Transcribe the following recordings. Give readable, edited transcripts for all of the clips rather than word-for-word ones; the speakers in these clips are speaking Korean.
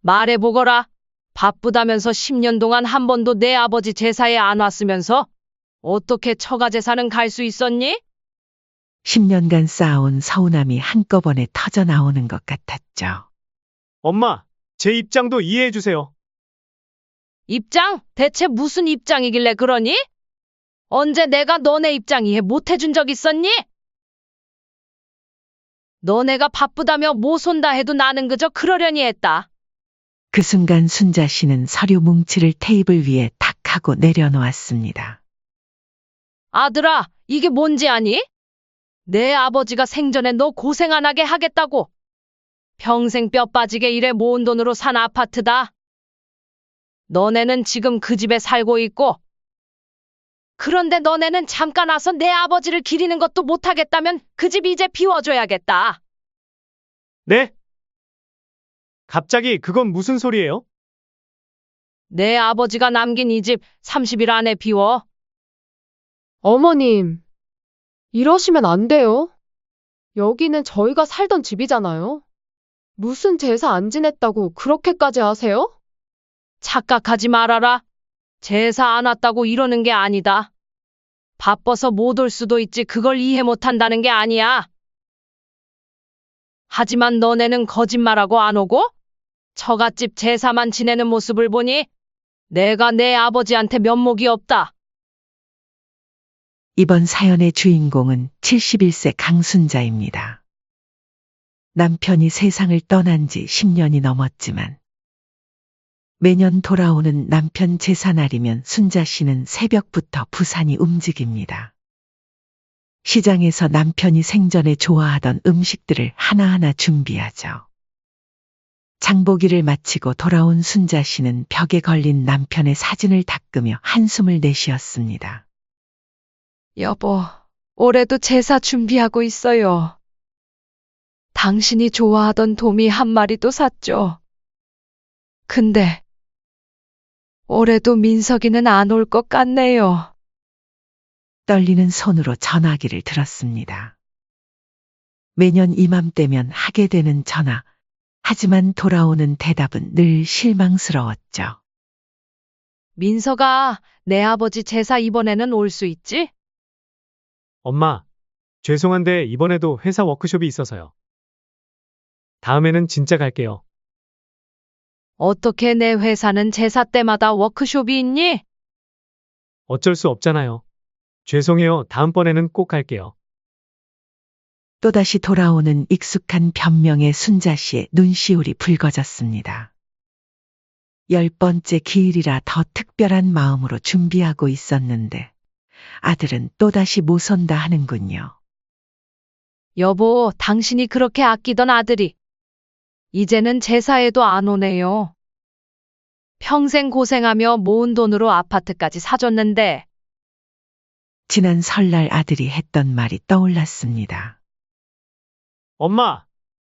말해보거라. 바쁘다면서 10년 동안 한 번도 내 아버지 제사에 안 왔으면서 어떻게 처가 제사는 갈 수 있었니? 10년간 쌓아온 서운함이 한꺼번에 터져 나오는 것 같았죠. 엄마, 제 입장도 이해해 주세요. 입장? 대체 무슨 입장이길래 그러니? 언제 내가 너네 입장 이해 못 해준 적 있었니? 너네가 바쁘다며 못 손다 해도 나는 그저 그러려니 했다. 그 순간 순자 씨는 서류 뭉치를 테이블 위에 탁 하고 내려놓았습니다. 아들아, 이게 뭔지 아니? 내 아버지가 생전에 너 고생 안 하게 하겠다고. 평생 뼈 빠지게 일해 모은 돈으로 산 아파트다. 너네는 지금 그 집에 살고 있고, 그런데 너네는 잠깐 와서 내 아버지를 기리는 것도 못하겠다면 그 집 이제 비워줘야겠다. 네? 갑자기 그건 무슨 소리예요? 내 아버지가 남긴 이 집 30일 안에 비워. 어머님, 이러시면 안 돼요. 여기는 저희가 살던 집이잖아요. 무슨 제사 안 지냈다고 그렇게까지 하세요? 착각하지 말아라. 제사 안 왔다고 이러는 게 아니다. 바빠서 못 올 수도 있지 그걸 이해 못한다는 게 아니야. 하지만 너네는 거짓말하고 안 오고? 처갓집 제사만 지내는 모습을 보니 내가 내 아버지한테 면목이 없다. 이번 사연의 주인공은 71세 강순자입니다. 남편이 세상을 떠난 지 10년이 넘었지만 매년 돌아오는 남편 제사날이면 순자 씨는 새벽부터 부산이 움직입니다. 시장에서 남편이 생전에 좋아하던 음식들을 하나하나 준비하죠. 장보기를 마치고 돌아온 순자 씨는 벽에 걸린 남편의 사진을 닦으며 한숨을 내쉬었습니다. 여보, 올해도 제사 준비하고 있어요. 당신이 좋아하던 도미 한 마리도 샀죠. 근데 올해도 민석이는 안 올 것 같네요. 떨리는 손으로 전화기를 들었습니다. 매년 이맘때면 하게 되는 전화. 하지만 돌아오는 대답은 늘 실망스러웠죠. 민석아, 내 아버지 제사 이번에는 올 수 있지? 엄마, 죄송한데 이번에도 회사 워크숍이 있어서요. 다음에는 진짜 갈게요. 어떻게 내 회사는 제사 때마다 워크숍이 있니? 어쩔 수 없잖아요. 죄송해요. 다음번에는 꼭 갈게요. 또다시 돌아오는 익숙한 변명에 순자 씨의 눈시울이 붉어졌습니다. 10번째 기일이라 더 특별한 마음으로 준비하고 있었는데 아들은 또다시 못 온다 하는군요. 여보, 당신이 그렇게 아끼던 아들이 이제는 제사에도 안 오네요. 평생 고생하며 모은 돈으로 아파트까지 사줬는데 지난 설날 아들이 했던 말이 떠올랐습니다. 엄마,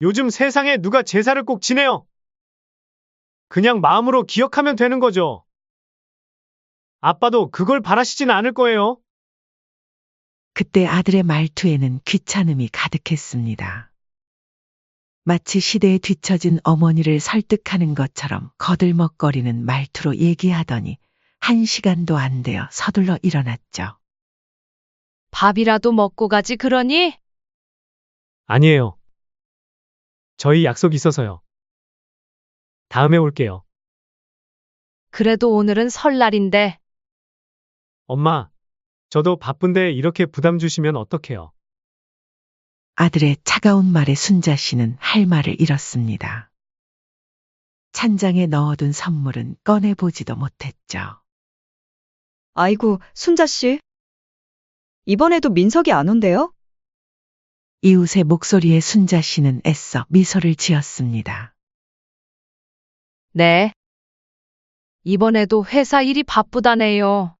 요즘 세상에 누가 제사를 꼭 지내요? 그냥 마음으로 기억하면 되는 거죠. 아빠도 그걸 바라시진 않을 거예요. 그때 아들의 말투에는 귀찮음이 가득했습니다. 마치 시대에 뒤처진 어머니를 설득하는 것처럼 거들먹거리는 말투로 얘기하더니 1시간도 안 되어 서둘러 일어났죠. 밥이라도 먹고 가지 그러니? 아니에요. 저희 약속 있어서요. 다음에 올게요. 그래도 오늘은 설날인데 엄마, 저도 바쁜데 이렇게 부담 주시면 어떡해요? 아들의 차가운 말에 순자 씨는 할 말을 잃었습니다. 찬장에 넣어둔 선물은 꺼내보지도 못했죠. 아이고, 순자 씨. 이번에도 민석이 안 온대요? 이웃의 목소리에 순자 씨는 애써 미소를 지었습니다. 네. 이번에도 회사 일이 바쁘다네요.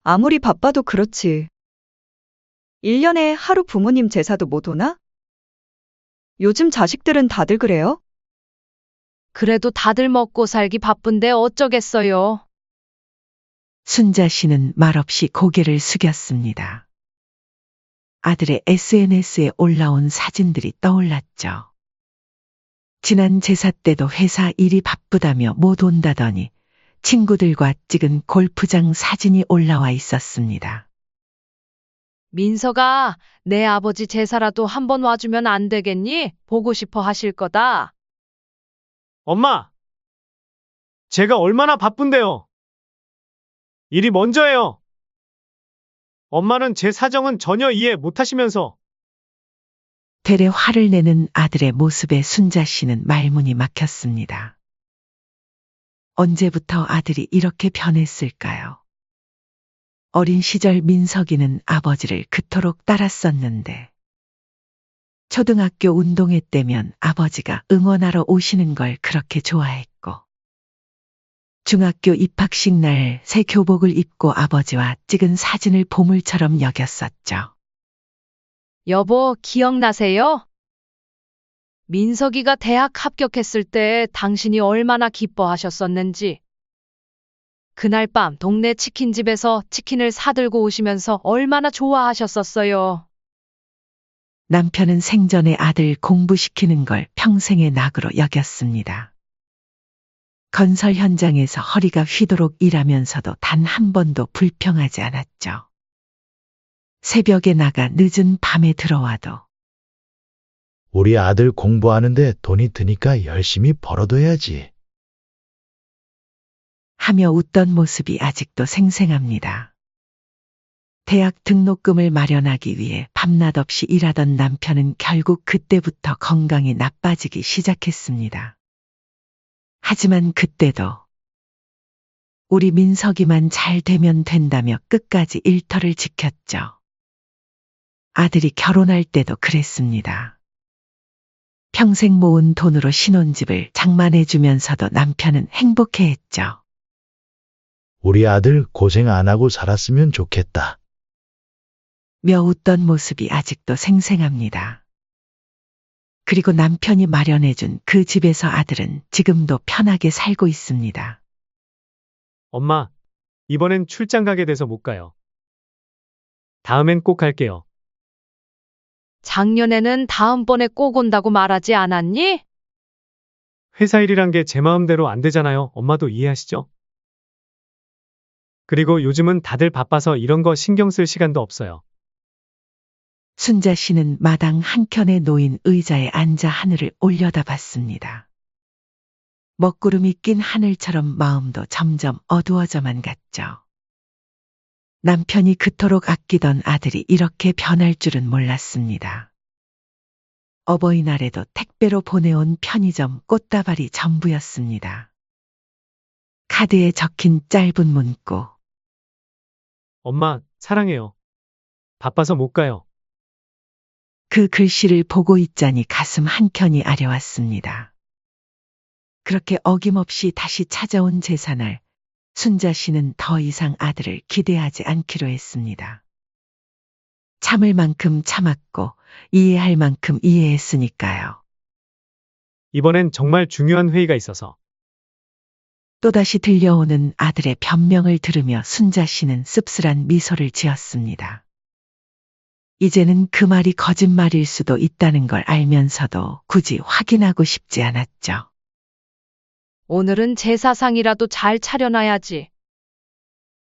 아무리 바빠도 그렇지. 1년에 하루 부모님 제사도 못 오나? 요즘 자식들은 다들 그래요? 그래도 다들 먹고 살기 바쁜데 어쩌겠어요. 순자 씨는 말없이 고개를 숙였습니다. 아들의 SNS에 올라온 사진들이 떠올랐죠. 지난 제사 때도 회사 일이 바쁘다며 못 온다더니 친구들과 찍은 골프장 사진이 올라와 있었습니다. 민서가 내 아버지 제사라도 한번 와주면 안 되겠니? 보고 싶어 하실 거다. 엄마! 제가 얼마나 바쁜데요? 일이 먼저예요. 엄마는 제 사정은 전혀 이해 못 하시면서. 되레 화를 내는 아들의 모습에 순자 씨는 말문이 막혔습니다. 언제부터 아들이 이렇게 변했을까요? 어린 시절 민석이는 아버지를 그토록 따랐었는데 초등학교 운동회 때면 아버지가 응원하러 오시는 걸 그렇게 좋아했고 중학교 입학식 날 새 교복을 입고 아버지와 찍은 사진을 보물처럼 여겼었죠. 여보, 기억나세요? 민석이가 대학 합격했을 때 당신이 얼마나 기뻐하셨었는지. 그날 밤 동네 치킨집에서 치킨을 사들고 오시면서 얼마나 좋아하셨었어요. 남편은 생전에 아들 공부시키는 걸 평생의 낙으로 여겼습니다. 건설 현장에서 허리가 휘도록 일하면서도 단 한 번도 불평하지 않았죠. 새벽에 나가 늦은 밤에 들어와도 우리 아들 공부하는데 돈이 드니까 열심히 벌어둬야지. 하며 웃던 모습이 아직도 생생합니다. 대학 등록금을 마련하기 위해 밤낮 없이 일하던 남편은 결국 그때부터 건강이 나빠지기 시작했습니다. 하지만 그때도 우리 민석이만 잘 되면 된다며 끝까지 일터를 지켰죠. 아들이 결혼할 때도 그랬습니다. 평생 모은 돈으로 신혼집을 장만해주면서도 남편은 행복해했죠. 우리 아들 고생 안 하고 살았으면 좋겠다. 며 웃던 모습이 아직도 생생합니다. 그리고 남편이 마련해준 그 집에서 아들은 지금도 편하게 살고 있습니다. 엄마, 이번엔 출장 가게 돼서 못 가요. 다음엔 꼭 갈게요. 작년에는 다음번에 꼭 온다고 말하지 않았니? 회사 일이란 게 제 마음대로 안 되잖아요. 엄마도 이해하시죠? 그리고 요즘은 다들 바빠서 이런 거 신경 쓸 시간도 없어요. 순자 씨는 마당 한켠에 놓인 의자에 앉아 하늘을 올려다봤습니다. 먹구름이 낀 하늘처럼 마음도 점점 어두워져만 갔죠. 남편이 그토록 아끼던 아들이 이렇게 변할 줄은 몰랐습니다. 어버이날에도 택배로 보내온 편의점 꽃다발이 전부였습니다. 카드에 적힌 짧은 문구. 엄마, 사랑해요. 바빠서 못 가요. 그 글씨를 보고 있자니 가슴 한켠이 아려왔습니다. 그렇게 어김없이 다시 찾아온 제사날, 순자 씨는 더 이상 아들을 기대하지 않기로 했습니다. 참을 만큼 참았고 이해할 만큼 이해했으니까요. 이번엔 정말 중요한 회의가 있어서. 또다시 들려오는 아들의 변명을 들으며 순자 씨는 씁쓸한 미소를 지었습니다. 이제는 그 말이 거짓말일 수도 있다는 걸 알면서도 굳이 확인하고 싶지 않았죠. 오늘은 제사상이라도 잘 차려놔야지.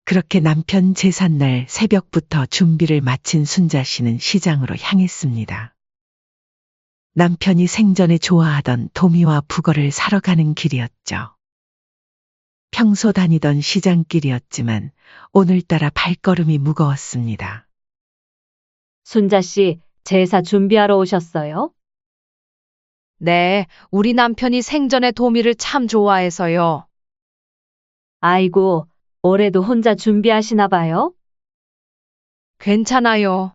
그렇게 남편 제삿날 새벽부터 준비를 마친 순자 씨는 시장으로 향했습니다. 남편이 생전에 좋아하던 도미와 북어를 사러 가는 길이었죠. 평소 다니던 시장길이었지만 오늘따라 발걸음이 무거웠습니다. 순자 씨, 제사 준비하러 오셨어요? 네, 우리 남편이 생전에 도미를 참 좋아해서요. 아이고, 올해도 혼자 준비하시나 봐요? 괜찮아요.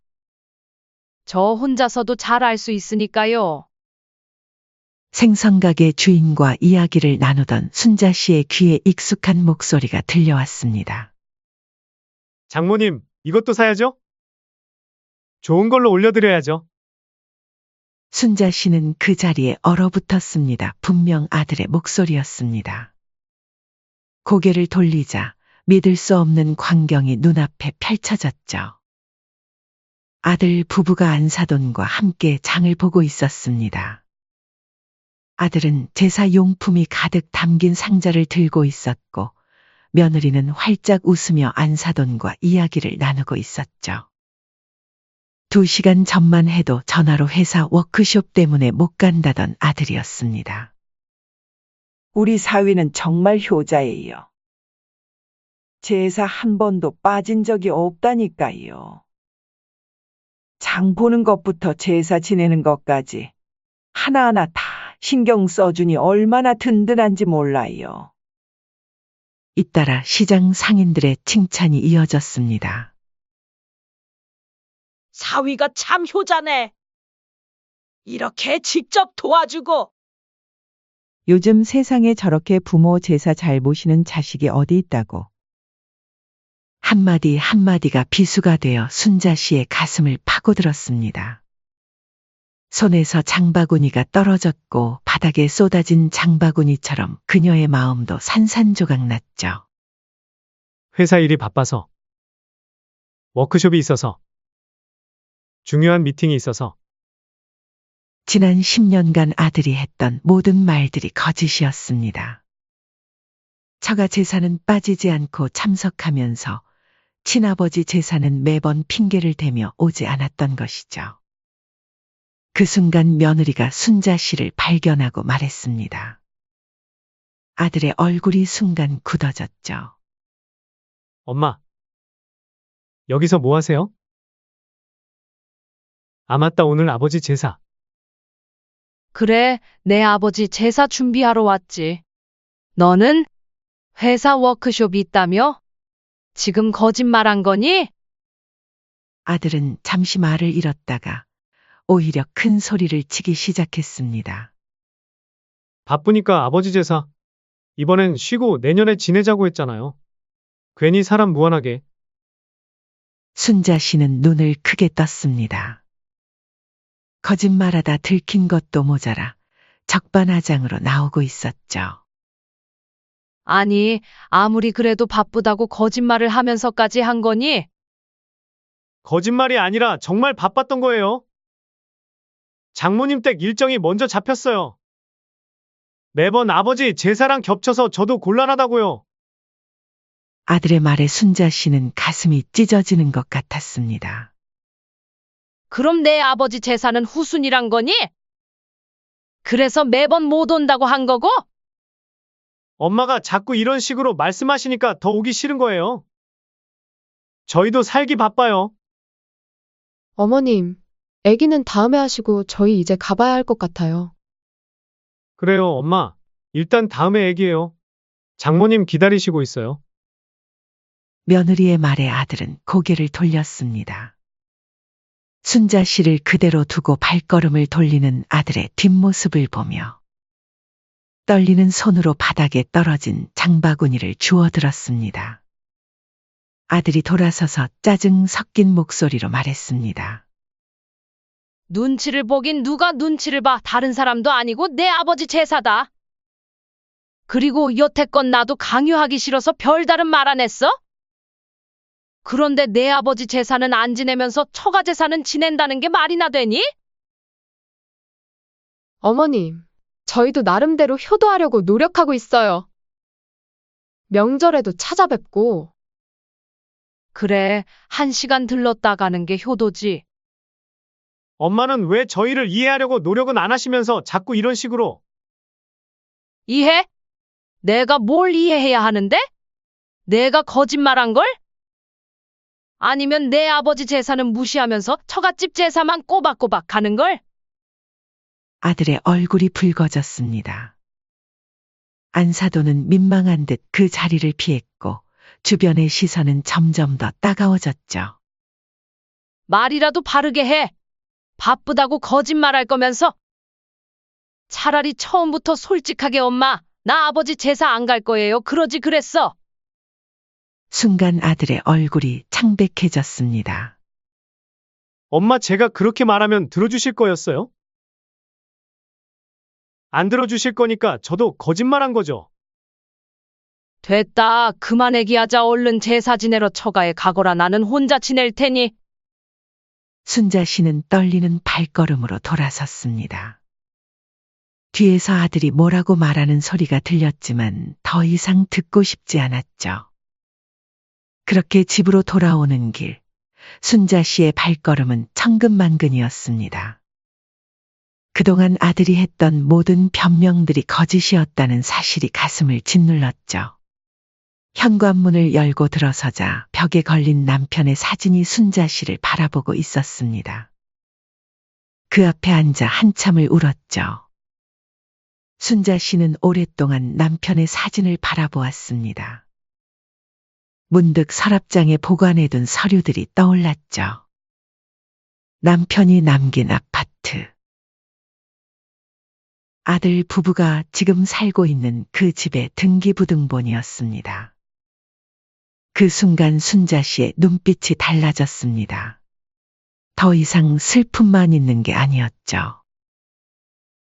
저 혼자서도 잘 알 수 있으니까요. 생선가게 주인과 이야기를 나누던 순자 씨의 귀에 익숙한 목소리가 들려왔습니다. 장모님, 이것도 사야죠? 좋은 걸로 올려드려야죠. 순자 씨는 그 자리에 얼어붙었습니다. 분명 아들의 목소리였습니다. 고개를 돌리자 믿을 수 없는 광경이 눈앞에 펼쳐졌죠. 아들 부부가 안사돈과 함께 장을 보고 있었습니다. 아들은 제사 용품이 가득 담긴 상자를 들고 있었고 며느리는 활짝 웃으며 안사돈과 이야기를 나누고 있었죠. 2시간 전만 해도 전화로 회사 워크숍 때문에 못 간다던 아들이었습니다. 우리 사위는 정말 효자예요. 제사 한 번도 빠진 적이 없다니까요. 장 보는 것부터 제사 지내는 것까지 하나하나 다 신경 써주니 얼마나 든든한지 몰라요. 잇따라 시장 상인들의 칭찬이 이어졌습니다. 사위가 참 효자네. 이렇게 직접 도와주고. 요즘 세상에 저렇게 부모 제사 잘 모시는 자식이 어디 있다고. 한마디 한마디가 비수가 되어 순자 씨의 가슴을 파고들었습니다. 손에서 장바구니가 떨어졌고 바닥에 쏟아진 장바구니처럼 그녀의 마음도 산산조각 났죠. 회사 일이 바빠서. 워크숍이 있어서. 중요한 미팅이 있어서. 지난 10년간 아들이 했던 모든 말들이 거짓이었습니다. 처가 제사는 빠지지 않고 참석하면서 친아버지 제사는 매번 핑계를 대며 오지 않았던 것이죠. 그 순간 며느리가 순자 씨를 발견하고 말했습니다. 아들의 얼굴이 순간 굳어졌죠. 엄마. 여기서 뭐 하세요? 아, 맞다. 오늘 아버지 제사. 그래, 내 아버지 제사 준비하러 왔지. 너는 회사 워크숍이 있다며? 지금 거짓말한 거니? 아들은 잠시 말을 잃었다가 오히려 큰 소리를 치기 시작했습니다. 바쁘니까 아버지 제사. 이번엔 쉬고 내년에 지내자고 했잖아요. 괜히 사람 무안하게. 순자 씨는 눈을 크게 떴습니다. 거짓말하다 들킨 것도 모자라 적반하장으로 나오고 있었죠. 아니, 아무리 그래도 바쁘다고 거짓말을 하면서까지 한 거니? 거짓말이 아니라 정말 바빴던 거예요. 장모님 댁 일정이 먼저 잡혔어요. 매번 아버지 제사랑 겹쳐서 저도 곤란하다고요. 아들의 말에 순자 씨는 가슴이 찢어지는 것 같았습니다. 그럼 내 아버지 제사는 후순이란 거니? 그래서 매번 못 온다고 한 거고? 엄마가 자꾸 이런 식으로 말씀하시니까 더 오기 싫은 거예요. 저희도 살기 바빠요. 어머님, 아기는 다음에 하시고 저희 이제 가봐야 할 것 같아요. 그래요, 엄마. 일단 다음에 얘기해요. 장모님 기다리시고 있어요. 며느리의 말에 아들은 고개를 돌렸습니다. 순자 씨를 그대로 두고 발걸음을 돌리는 아들의 뒷모습을 보며 떨리는 손으로 바닥에 떨어진 장바구니를 주워들었습니다. 아들이 돌아서서 짜증 섞인 목소리로 말했습니다. 눈치를 보긴 누가 눈치를 봐. 다른 사람도 아니고 내 아버지 제사다. 그리고 여태껏 나도 강요하기 싫어서 별다른 말 안 했어? 그런데 내 아버지 제사는 안 지내면서 처가 제사는 지낸다는 게 말이나 되니? 어머님, 저희도 나름대로 효도하려고 노력하고 있어요. 명절에도 찾아뵙고. 그래, 1시간 들렀다 가는 게 효도지. 엄마는 왜 저희를 이해하려고 노력은 안 하시면서 자꾸 이런 식으로. 이해? 내가 뭘 이해해야 하는데? 내가 거짓말한 걸? 아니면 내 아버지 제사는 무시하면서 처갓집 제사만 꼬박꼬박 가는 걸? 아들의 얼굴이 붉어졌습니다. 안사도는 민망한 듯 그 자리를 피했고 주변의 시선은 점점 더 따가워졌죠. 말이라도 바르게 해. 바쁘다고 거짓말할 거면서. 차라리 처음부터 솔직하게 엄마, 나 아버지 제사 안 갈 거예요. 그러지 그랬어. 순간 아들의 얼굴이 창백해졌습니다. 엄마 제가 그렇게 말하면 들어주실 거였어요? 안 들어주실 거니까 저도 거짓말한 거죠. 됐다. 그만 얘기하자. 얼른 제사 지내러 처가에 가거라. 나는 혼자 지낼 테니. 순자 씨는 떨리는 발걸음으로 돌아섰습니다. 뒤에서 아들이 뭐라고 말하는 소리가 들렸지만 더 이상 듣고 싶지 않았죠. 그렇게 집으로 돌아오는 길, 순자 씨의 발걸음은 천근만근이었습니다. 그동안 아들이 했던 모든 변명들이 거짓이었다는 사실이 가슴을 짓눌렀죠. 현관문을 열고 들어서자 벽에 걸린 남편의 사진이 순자 씨를 바라보고 있었습니다. 그 앞에 앉아 한참을 울었죠. 순자 씨는 오랫동안 남편의 사진을 바라보았습니다. 문득 서랍장에 보관해둔 서류들이 떠올랐죠. 남편이 남긴 아파트. 아들 부부가 지금 살고 있는 그 집의 등기부등본이었습니다. 그 순간 순자 씨의 눈빛이 달라졌습니다. 더 이상 슬픔만 있는 게 아니었죠.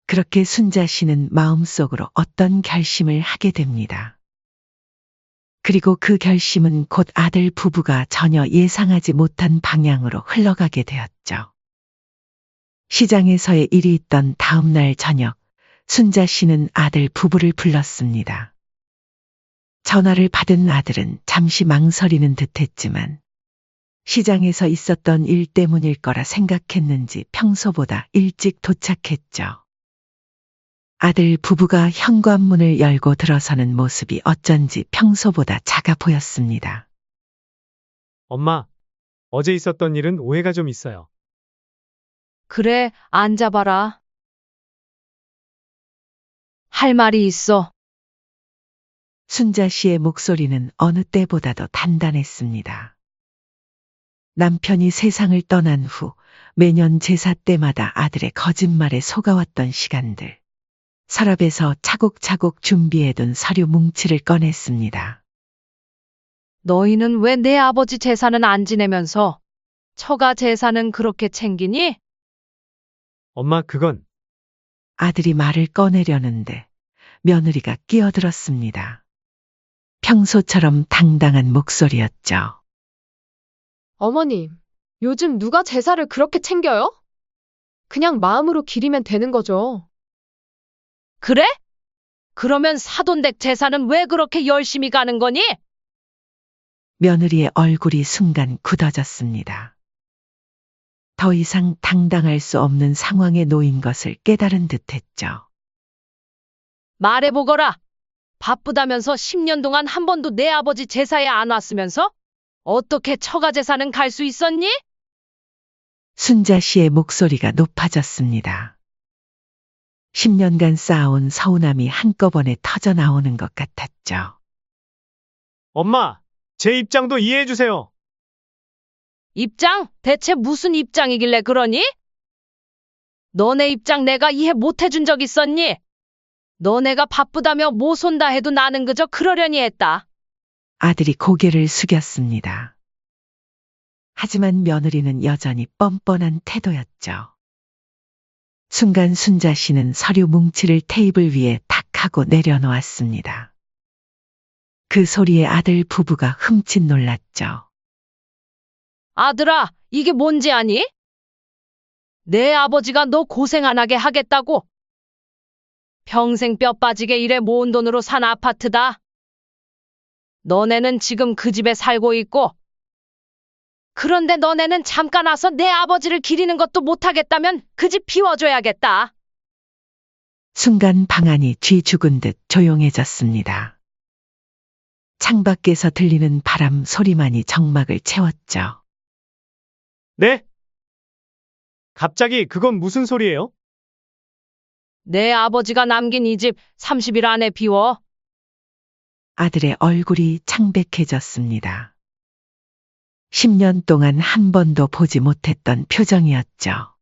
그렇게 순자 씨는 마음속으로 어떤 결심을 하게 됩니다. 그리고 그 결심은 곧 아들 부부가 전혀 예상하지 못한 방향으로 흘러가게 되었죠. 시장에서의 일이 있던 다음 날 저녁, 순자 씨는 아들 부부를 불렀습니다. 전화를 받은 아들은 잠시 망설이는 듯했지만 시장에서 있었던 일 때문일 거라 생각했는지 평소보다 일찍 도착했죠. 아들 부부가 현관문을 열고 들어서는 모습이 어쩐지 평소보다 작아 보였습니다. 엄마, 어제 있었던 일은 오해가 좀 있어요. 그래, 앉아봐라. 할 말이 있어. 순자 씨의 목소리는 어느 때보다도 단단했습니다. 남편이 세상을 떠난 후 매년 제사 때마다 아들의 거짓말에 속아왔던 시간들. 서랍에서 차곡차곡 준비해둔 서류 뭉치를 꺼냈습니다. 너희는 왜 내 아버지 재산은 안 지내면서 처가 재산은 그렇게 챙기니? 엄마, 그건 아들이 말을 꺼내려는데 며느리가 끼어들었습니다. 평소처럼 당당한 목소리였죠. 어머님, 요즘 누가 제사를 그렇게 챙겨요? 그냥 마음으로 기리면 되는 거죠. 그래? 그러면 사돈댁 재산은 왜 그렇게 열심히 가는 거니? 며느리의 얼굴이 순간 굳어졌습니다. 더 이상 당당할 수 없는 상황에 놓인 것을 깨달은 듯했죠. 말해보거라. 바쁘다면서 10년 동안 한 번도 내 아버지 제사에 안 왔으면서 어떻게 처가 재산은 갈 수 있었니? 순자 씨의 목소리가 높아졌습니다. 10년간 쌓아온 서운함이 한꺼번에 터져 나오는 것 같았죠. 엄마, 제 입장도 이해해 주세요. 입장? 대체 무슨 입장이길래 그러니? 너네 입장 내가 이해 못 해준 적 있었니? 너네가 바쁘다며 모손다 해도 나는 그저 그러려니 했다. 아들이 고개를 숙였습니다. 하지만 며느리는 여전히 뻔뻔한 태도였죠. 순간 순자 씨는 서류 뭉치를 테이블 위에 탁 하고 내려놓았습니다. 그 소리에 아들 부부가 흠칫 놀랐죠. 아들아, 이게 뭔지 아니? 내 아버지가 너 고생 안 하게 하겠다고. 평생 뼈 빠지게 일해 모은 돈으로 산 아파트다. 너네는 지금 그 집에 살고 있고, 그런데 너네는 잠깐 와서 내 아버지를 기리는 것도 못하겠다면 그 집 비워줘야겠다. 순간 방 안이 쥐 죽은 듯 조용해졌습니다. 창밖에서 들리는 바람 소리만이 정막을 채웠죠. 네? 갑자기 그건 무슨 소리예요? 내 아버지가 남긴 이 집 30일 안에 비워. 아들의 얼굴이 창백해졌습니다. 10년 동안 한 번도 보지 못했던 표정이었죠.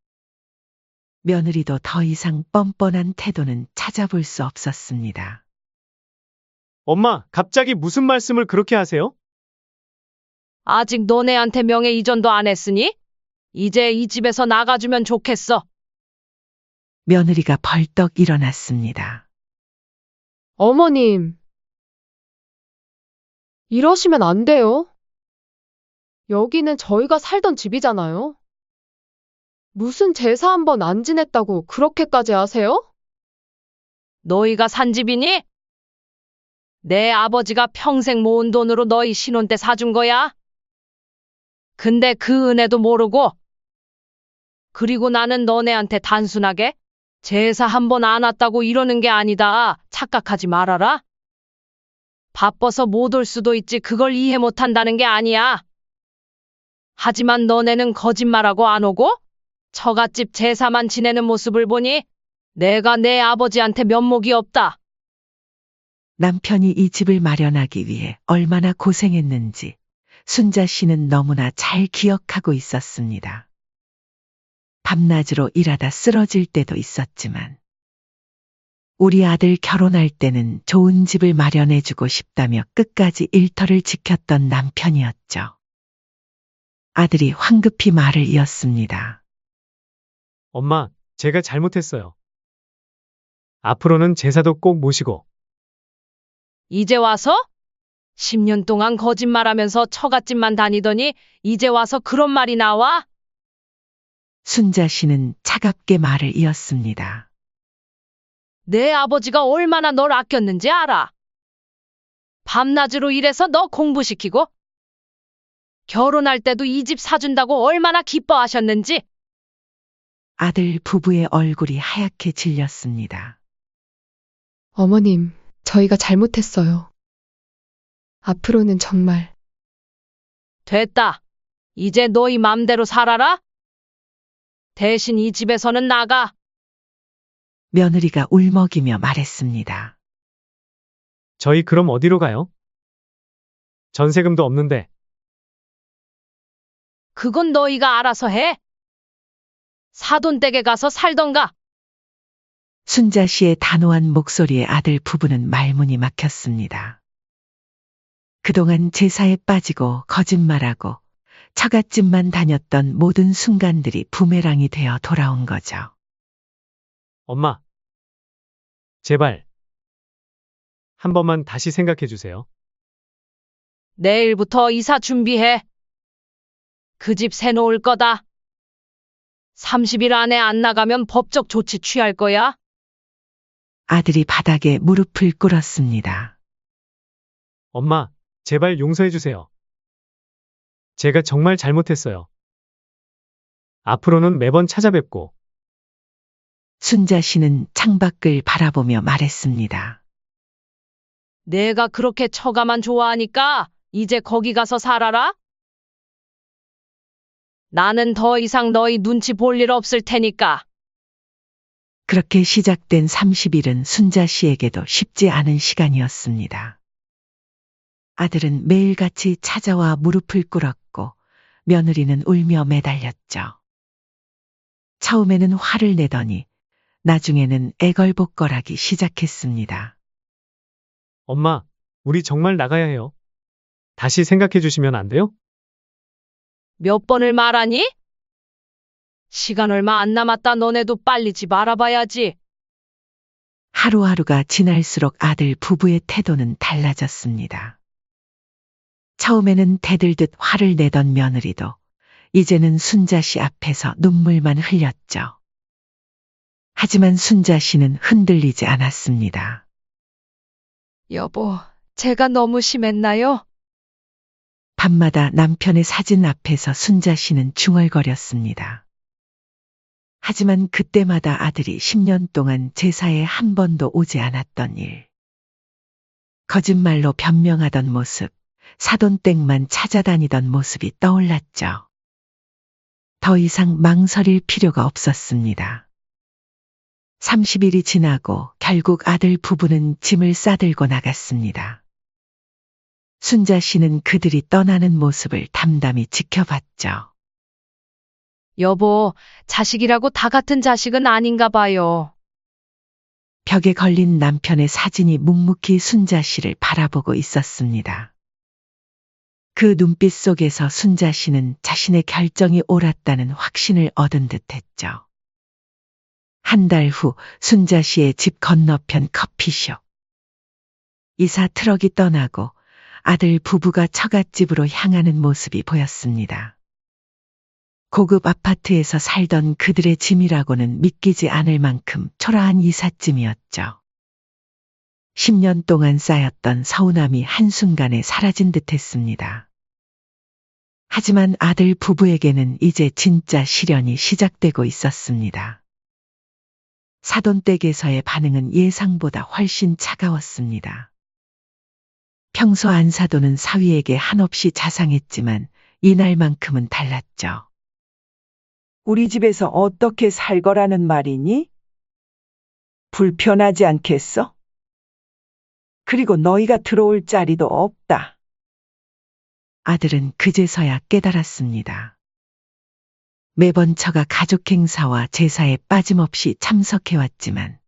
며느리도 더 이상 뻔뻔한 태도는 찾아볼 수 없었습니다. 엄마, 갑자기 무슨 말씀을 그렇게 하세요? 아직 너네한테 명예 이전도 안 했으니? 이제 이 집에서 나가주면 좋겠어. 며느리가 벌떡 일어났습니다. 어머님, 이러시면 안 돼요. 여기는 저희가 살던 집이잖아요. 무슨 제사 한 번 안 지냈다고 그렇게까지 하세요? 너희가 산 집이니? 내 아버지가 평생 모은 돈으로 너희 신혼 때 사준 거야? 근데 그 은혜도 모르고. 그리고 나는 너네한테 단순하게 제사 한 번 안 왔다고 이러는 게 아니다. 착각하지 말아라. 바빠서 못 올 수도 있지. 그걸 이해 못 한다는 게 아니야. 하지만 너네는 거짓말하고 안 오고 처갓집 제사만 지내는 모습을 보니 내가 내 아버지한테 면목이 없다. 남편이 이 집을 마련하기 위해 얼마나 고생했는지 순자 씨는 너무나 잘 기억하고 있었습니다. 밤낮으로 일하다 쓰러질 때도 있었지만 우리 아들 결혼할 때는 좋은 집을 마련해주고 싶다며 끝까지 일터를 지켰던 남편이었죠. 아들이 황급히 말을 이었습니다. 엄마, 제가 잘못했어요. 앞으로는 제사도 꼭 모시고. 이제 와서? 10년 동안 거짓말하면서 처갓집만 다니더니 이제 와서 그런 말이 나와? 순자 씨는 차갑게 말을 이었습니다. 내 아버지가 얼마나 널 아꼈는지 알아. 밤낮으로 일해서 너 공부시키고 결혼할 때도 이 집 사준다고 얼마나 기뻐하셨는지. 아들 부부의 얼굴이 하얗게 질렸습니다. 어머님, 저희가 잘못했어요. 앞으로는 정말 됐다. 이제 너희 맘대로 살아라. 대신 이 집에서는 나가. 며느리가 울먹이며 말했습니다. 저희 그럼 어디로 가요? 전세금도 없는데. 그건 너희가 알아서 해. 사돈댁에 가서 살던가. 순자 씨의 단호한 목소리에 아들 부부는 말문이 막혔습니다. 그동안 제사에 빠지고 거짓말하고 처갓집만 다녔던 모든 순간들이 부메랑이 되어 돌아온 거죠. 엄마, 제발 한 번만 다시 생각해 주세요. 내일부터 이사 준비해. 그 집 새놓을 거다. 30일 안에 안 나가면 법적 조치 취할 거야. 아들이 바닥에 무릎을 꿇었습니다. 엄마, 제발 용서해 주세요. 제가 정말 잘못했어요. 앞으로는 매번 찾아뵙고. 순자 씨는 창밖을 바라보며 말했습니다. 내가 그렇게 처가만 좋아하니까 이제 거기 가서 살아라. 나는 더 이상 너희 눈치 볼 일 없을 테니까. 그렇게 시작된 30일은 순자 씨에게도 쉽지 않은 시간이었습니다. 아들은 매일같이 찾아와 무릎을 꿇었고 며느리는 울며 매달렸죠. 처음에는 화를 내더니 나중에는 애걸복걸하기 시작했습니다. 엄마, 우리 정말 나가야 해요. 다시 생각해 주시면 안 돼요? 몇 번을 말하니? 시간 얼마 안 남았다. 너네도 빨리 집 알아봐야지. 하루하루가 지날수록 아들 부부의 태도는 달라졌습니다. 처음에는 대들듯 화를 내던 며느리도 이제는 순자 씨 앞에서 눈물만 흘렸죠. 하지만 순자 씨는 흔들리지 않았습니다. 여보, 제가 너무 심했나요? 밤마다 남편의 사진 앞에서 순자 씨는 중얼거렸습니다. 하지만 그때마다 아들이 10년 동안 제사에 한 번도 오지 않았던 일. 거짓말로 변명하던 모습, 사돈댁만 찾아다니던 모습이 떠올랐죠. 더 이상 망설일 필요가 없었습니다. 30일이 지나고 결국 아들 부부는 짐을 싸들고 나갔습니다. 순자 씨는 그들이 떠나는 모습을 담담히 지켜봤죠. 여보, 자식이라고 다 같은 자식은 아닌가 봐요. 벽에 걸린 남편의 사진이 묵묵히 순자 씨를 바라보고 있었습니다. 그 눈빛 속에서 순자 씨는 자신의 결정이 옳았다는 확신을 얻은 듯했죠. 한 달 후 순자 씨의 집 건너편 커피숍. 이사 트럭이 떠나고 아들 부부가 처갓집으로 향하는 모습이 보였습니다. 고급 아파트에서 살던 그들의 짐이라고는 믿기지 않을 만큼 초라한 이삿짐이었죠. 10년 동안 쌓였던 서운함이 한순간에 사라진 듯 했습니다. 하지만 아들 부부에게는 이제 진짜 시련이 시작되고 있었습니다. 사돈댁에서의 반응은 예상보다 훨씬 차가웠습니다. 평소 안사돈은 사위에게 한없이 자상했지만 이날만큼은 달랐죠. 우리 집에서 어떻게 살 거라는 말이니? 불편하지 않겠어? 그리고 너희가 들어올 자리도 없다. 아들은 그제서야 깨달았습니다. 매번 처가 가족 행사와 제사에 빠짐없이 참석해왔지만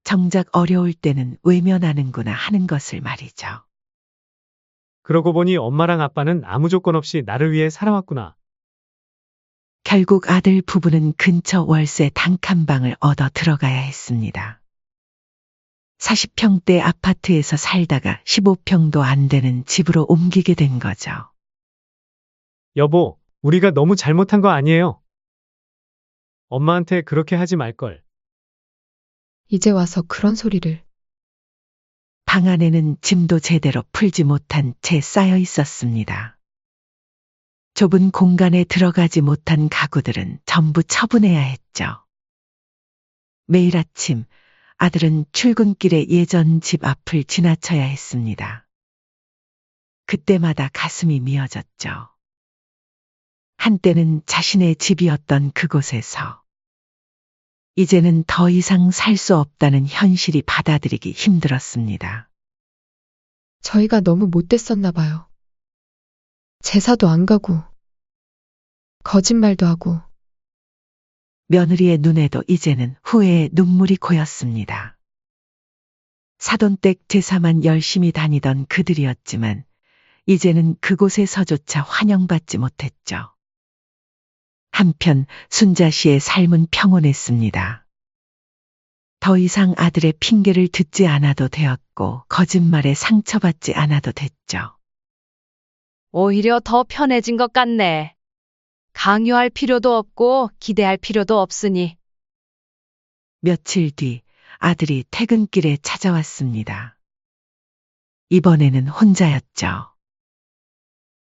정작 어려울 때는 외면하는구나 하는 것을 말이죠. 그러고 보니 엄마랑 아빠는 아무 조건 없이 나를 위해 살아왔구나. 결국 아들 부부는 근처 월세 단칸방을 얻어 들어가야 했습니다. 40평대 아파트에서 살다가 15평도 안 되는 집으로 옮기게 된 거죠. 여보, 우리가 너무 잘못한 거 아니에요? 엄마한테 그렇게 하지 말걸. 이제 와서 그런 소리를. 방 안에는 짐도 제대로 풀지 못한 채 쌓여 있었습니다. 좁은 공간에 들어가지 못한 가구들은 전부 처분해야 했죠. 매일 아침 아들은 출근길에 예전 집 앞을 지나쳐야 했습니다. 그때마다 가슴이 미어졌죠. 한때는 자신의 집이었던 그곳에서 이제는 더 이상 살 수 없다는 현실이 받아들이기 힘들었습니다. 저희가 너무 못됐었나 봐요. 제사도 안 가고, 거짓말도 하고, 며느리의 눈에도 이제는 후회의 눈물이 고였습니다. 사돈댁 제사만 열심히 다니던 그들이었지만 이제는 그곳에서조차 환영받지 못했죠. 한편 순자 씨의 삶은 평온했습니다. 더 이상 아들의 핑계를 듣지 않아도 되었고 거짓말에 상처받지 않아도 됐죠. 오히려 더 편해진 것 같네. 강요할 필요도 없고 기대할 필요도 없으니. 며칠 뒤 아들이 퇴근길에 찾아왔습니다. 이번에는 혼자였죠.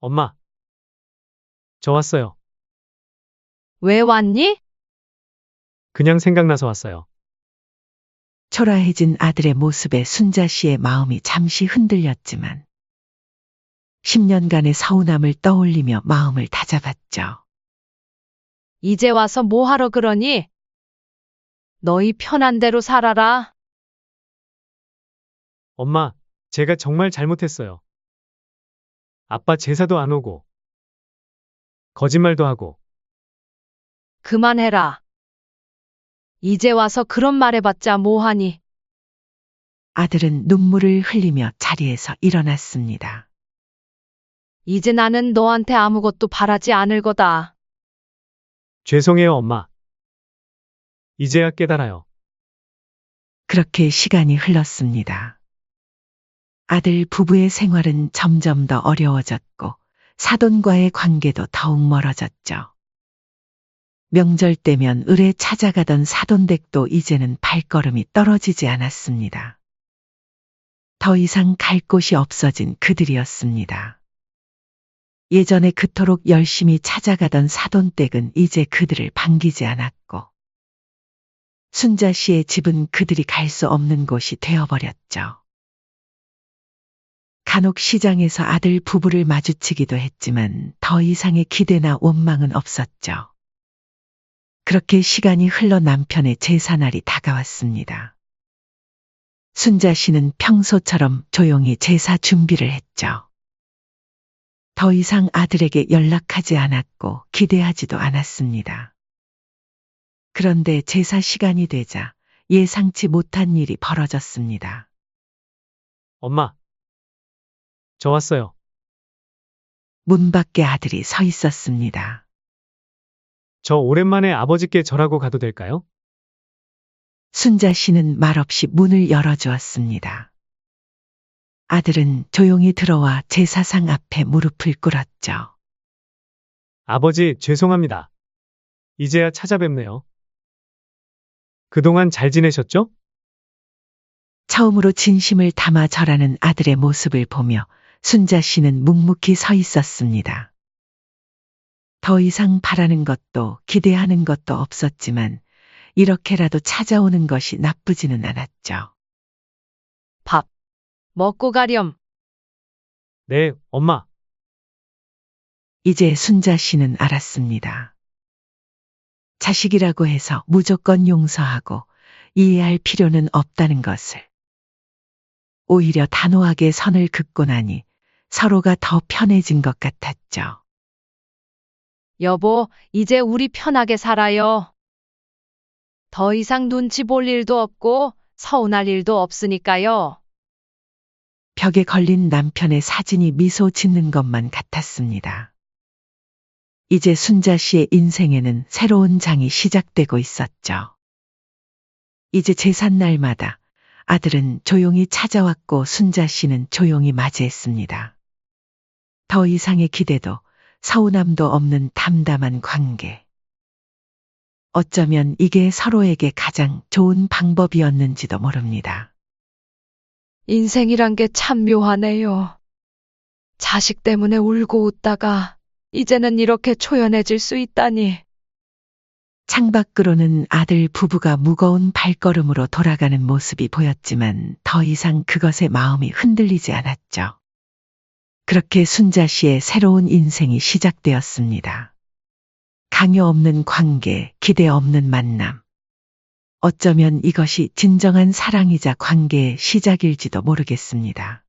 엄마. 저 왔어요. 왜 왔니? 그냥 생각나서 왔어요. 초라해진 아들의 모습에 순자 씨의 마음이 잠시 흔들렸지만 10년간의 서운함을 떠올리며 마음을 다잡았죠. 이제 와서 뭐 하러 그러니? 너희 편한 대로 살아라. 엄마, 제가 정말 잘못했어요. 아빠 제사도 안 오고, 거짓말도 하고, 그만해라. 이제 와서 그런 말 해봤자 뭐하니? 아들은 눈물을 흘리며 자리에서 일어났습니다. 이제 나는 너한테 아무것도 바라지 않을 거다. 죄송해요, 엄마. 이제야 깨달아요. 그렇게 시간이 흘렀습니다. 아들 부부의 생활은 점점 더 어려워졌고 사돈과의 관계도 더욱 멀어졌죠. 명절 때면 을에 찾아가던 사돈댁도 이제는 발걸음이 떨어지지 않았습니다. 더 이상 갈 곳이 없어진 그들이었습니다. 예전에 그토록 열심히 찾아가던 사돈댁은 이제 그들을 반기지 않았고 순자 씨의 집은 그들이 갈 수 없는 곳이 되어버렸죠. 간혹 시장에서 아들 부부를 마주치기도 했지만 더 이상의 기대나 원망은 없었죠. 그렇게 시간이 흘러 남편의 제사날이 다가왔습니다. 순자 씨는 평소처럼 조용히 제사 준비를 했죠. 더 이상 아들에게 연락하지 않았고 기대하지도 않았습니다. 그런데 제사 시간이 되자 예상치 못한 일이 벌어졌습니다. 엄마. 저 왔어요. 문 밖에 아들이 서 있었습니다. 저 오랜만에 아버지께 절하고 가도 될까요? 순자 씨는 말없이 문을 열어주었습니다. 아들은 조용히 들어와 제사상 앞에 무릎을 꿇었죠. 아버지, 죄송합니다. 이제야 찾아뵙네요. 그동안 잘 지내셨죠? 처음으로 진심을 담아 절하는 아들의 모습을 보며 순자 씨는 묵묵히 서 있었습니다. 더 이상 바라는 것도 기대하는 것도 없었지만 이렇게라도 찾아오는 것이 나쁘지는 않았죠. 밥 먹고 가렴. 네, 엄마. 이제 순자 씨는 알았습니다. 자식이라고 해서 무조건 용서하고 이해할 필요는 없다는 것을. 오히려 단호하게 선을 긋고 나니 서로가 더 편해진 것 같았죠. 여보, 이제 우리 편하게 살아요. 더 이상 눈치 볼 일도 없고 서운할 일도 없으니까요. 벽에 걸린 남편의 사진이 미소 짓는 것만 같았습니다. 이제 순자 씨의 인생에는 새로운 장이 시작되고 있었죠. 이제 제삿날마다 아들은 조용히 찾아왔고 순자 씨는 조용히 맞이했습니다. 더 이상의 기대도 서운함도 없는 담담한 관계. 어쩌면 이게 서로에게 가장 좋은 방법이었는지도 모릅니다. 인생이란 게 참 묘하네요. 자식 때문에 울고 웃다가 이제는 이렇게 초연해질 수 있다니. 창밖으로는 아들 부부가 무거운 발걸음으로 돌아가는 모습이 보였지만 더 이상 그것에 마음이 흔들리지 않았죠. 그렇게 순자 씨의 새로운 인생이 시작되었습니다. 강요 없는 관계, 기대 없는 만남. 어쩌면 이것이 진정한 사랑이자 관계의 시작일지도 모르겠습니다.